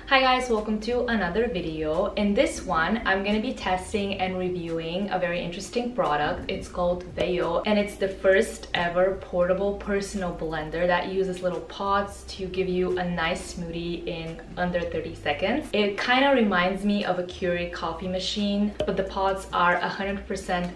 Hi guys, welcome to another video. In this one, I'm gonna be testing and reviewing a very interesting product. It's called Vejo, and it's the first ever portable personal blender that uses little pods to give you a nice smoothie in under 30 seconds. It kind of reminds me of a Curate coffee machine, but the pods are 100%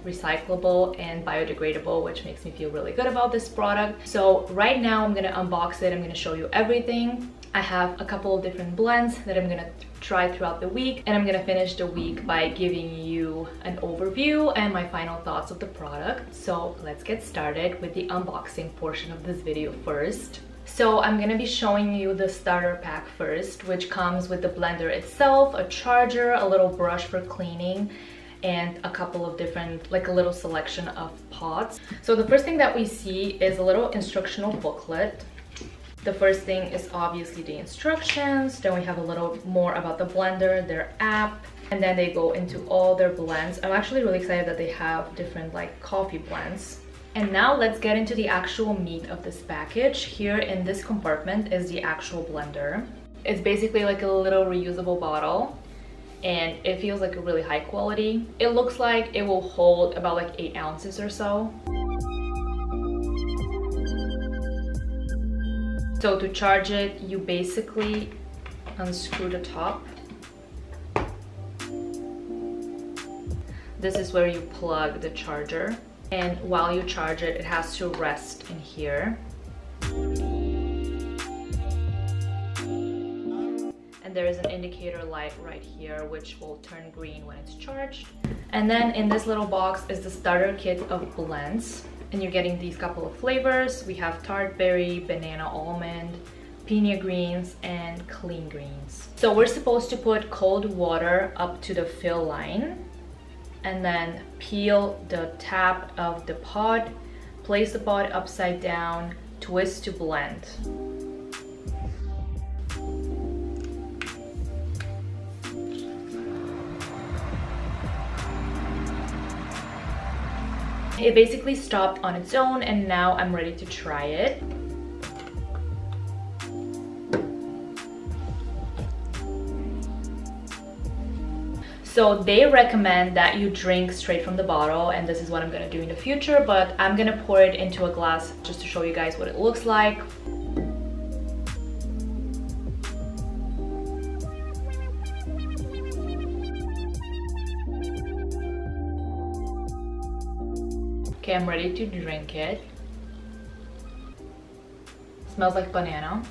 recyclable and biodegradable, which makes me feel really good about this product. So right now I'm gonna unbox it. I'm gonna show you everything. I have a couple of different blends that I'm gonna try throughout the week, and I'm gonna finish the week by giving you an overview and my final thoughts of the product. So let's get started with the unboxing portion of this video first. So I'm gonna be showing you the starter pack first, which comes with the blender itself, a charger, a little brush for cleaning, and a couple of different, like a little selection of pods. So the first thing that we see is a little instructional booklet. The first thing is obviously the instructions, then we have a little more about the blender, their app, and then they go into all their blends. I'm actually really excited that they have different like coffee blends. And now let's get into the actual meat of this package. Here in this compartment is the actual blender. It's basically like a little reusable bottle, and it feels like a really high quality. It looks like it will hold about like 8 ounces or so. So to charge it, you basically unscrew the top. This is where you plug the charger. And while you charge it, it has to rest in here. And there is an indicator light right here, which will turn green when it's charged. And then in this little box is the starter kit of blends. And you're getting these couple of flavors. We have Tart Berry, Banana Almond, Piña Greens, and Clean Greens. So we're supposed to put cold water up to the fill line and then peel the top of the pod, place the pod upside down, twist to blend. It basically stopped on its own, and now I'm ready to try it. So they recommend that you drink straight from the bottle, and this is what I'm gonna do in the future, but I'm gonna pour it into a glass just to show you guys what it looks like. Okay, I'm ready to drink it. Smells like banana.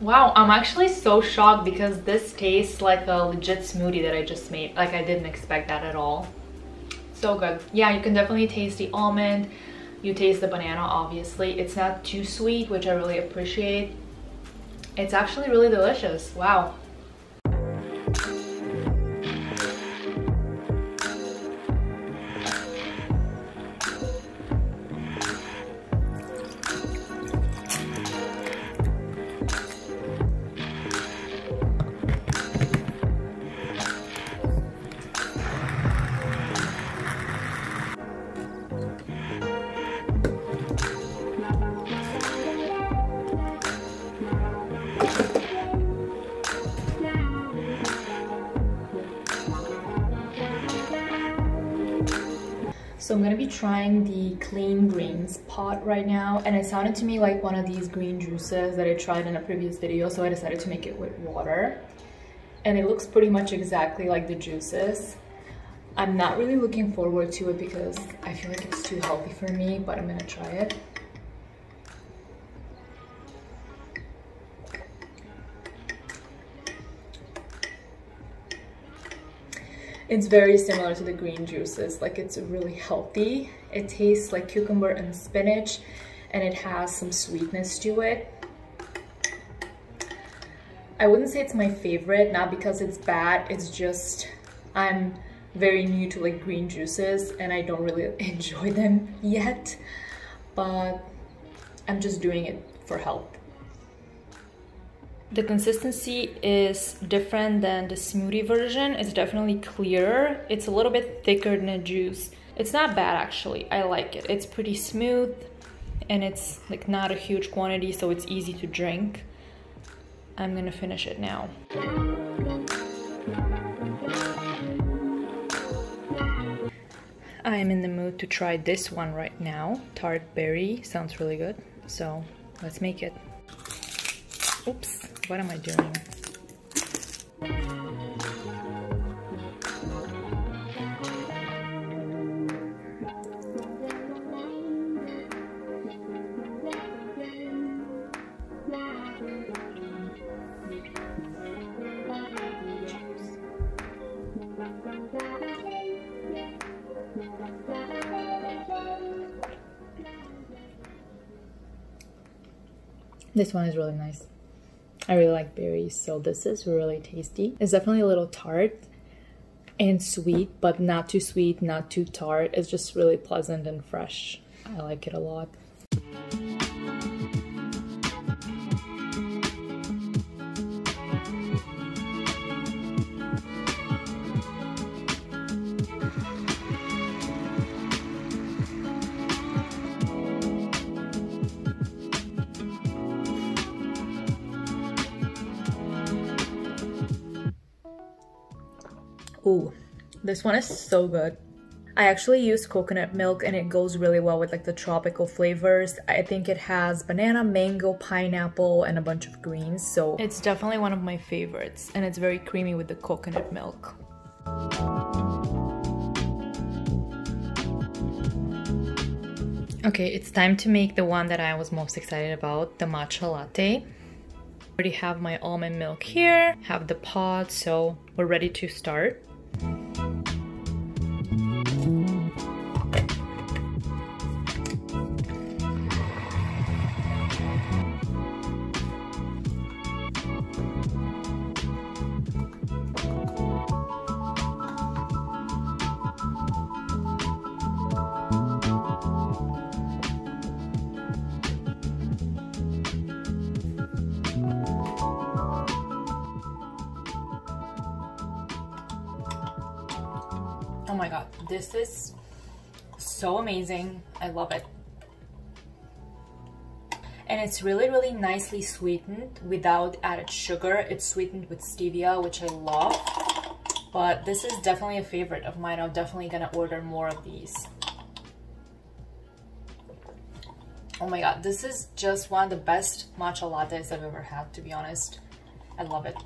Wow, I'm actually so shocked because this tastes like a legit smoothie that I just made. Like, I didn't expect that at all. So good. Yeah, you can definitely taste the almond. You taste the banana, obviously. It's not too sweet, which I really appreciate. It's actually really delicious. Wow. So I'm gonna be trying the Clean Greens pot right now, and it sounded to me like one of these green juices that I tried in a previous video, so I decided to make it with water. And it looks pretty much exactly like the juices. I'm not really looking forward to it because I feel like it's too healthy for me, but I'm gonna try it. It's very similar to the green juices, like it's really healthy. It tastes like cucumber and spinach, and it has some sweetness to it. I wouldn't say it's my favorite, not because it's bad, it's just I'm very new to like green juices and I don't really enjoy them yet, but I'm just doing it for health. The consistency is different than the smoothie version. It's definitely clearer. It's a little bit thicker than a juice. It's not bad actually. I like it. It's pretty smooth. and it's like not a huge quantity, so it's easy to drink. I'm gonna finish it now. I'm in the mood to try this one right now. Tart Berry sounds really good, so let's make it. Oops, what am I doing? This one is really nice. I really like berries, so this is really tasty. It's definitely a little tart and sweet, but not too sweet, not too tart. It's just really pleasant and fresh. I like it a lot. Ooh, this one is so good. I actually use coconut milk and it goes really well with like the tropical flavors. I think it has banana, mango, pineapple, and a bunch of greens. So it's definitely one of my favorites, and it's very creamy with the coconut milk. Okay, it's time to make the one that I was most excited about, the matcha latte. I already have my almond milk here, have the pod, so we're ready to start. Oh my god, this is so amazing. I love it. And it's really nicely sweetened without added sugar. It's sweetened with stevia, which I love. But this is definitely a favorite of mine. I'm definitely gonna order more of these. Oh my god, this is just one of the best matcha lattes I've ever had, to be honest. I love it.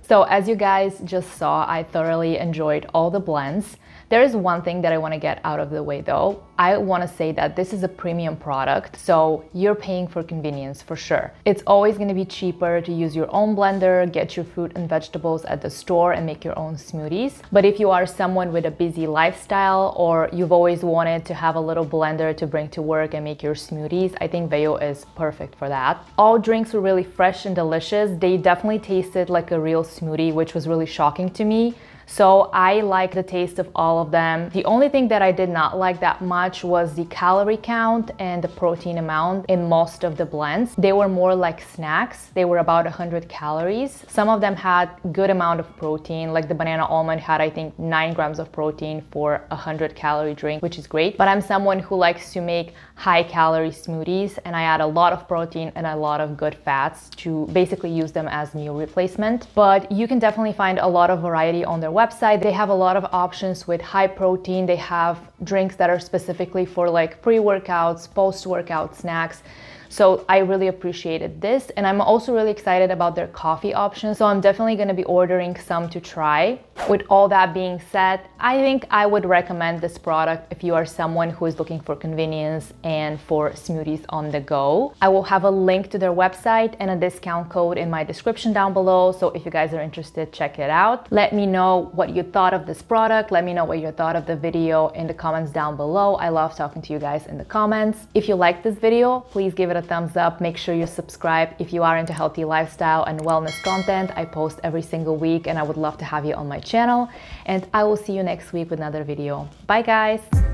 So as you guys just saw, I thoroughly enjoyed all the blends. There is one thing that I want to get out of the way though. I want to say that this is a premium product, so you're paying for convenience for sure. It's always going to be cheaper to use your own blender, get your fruit and vegetables at the store and make your own smoothies. But if you are someone with a busy lifestyle, or you've always wanted to have a little blender to bring to work and make your smoothies, I think Vejo is perfect for that. All drinks were really fresh and delicious. They definitely tasted like a real smoothie, which was really shocking to me. So I like the taste of all of them. The only thing that I did not like that much was the calorie count and the protein amount in most of the blends. They were more like snacks. They were about 100 calories. Some of them had good amount of protein, like the banana almond had I think 9 grams of protein for a 100 calorie drink, which is great. But I'm someone who likes to make high calorie smoothies, and I add a lot of protein and a lot of good fats to basically use them as meal replacement. But you can definitely find a lot of variety on their website. They have a lot of options with high protein. They have drinks that are specifically for like pre-workouts, post-workout snacks. So I really appreciated this, and I'm also really excited about their coffee options. So I'm definitely going to be ordering some to try. With all that being said, I think I would recommend this product if you are someone who is looking for convenience and for smoothies on the go. I will have a link to their website and a discount code in my description down below. So if you guys are interested, check it out. Let me know what you thought of this product. Let me know what you thought of the video in the comments down below. I love talking to you guys in the comments. If you liked this video, please give it a thumbs up. Make sure you subscribe if you are into healthy lifestyle and wellness content. I post every single week and I would love to have you on my channel. And I will see you next week with another video. Bye guys!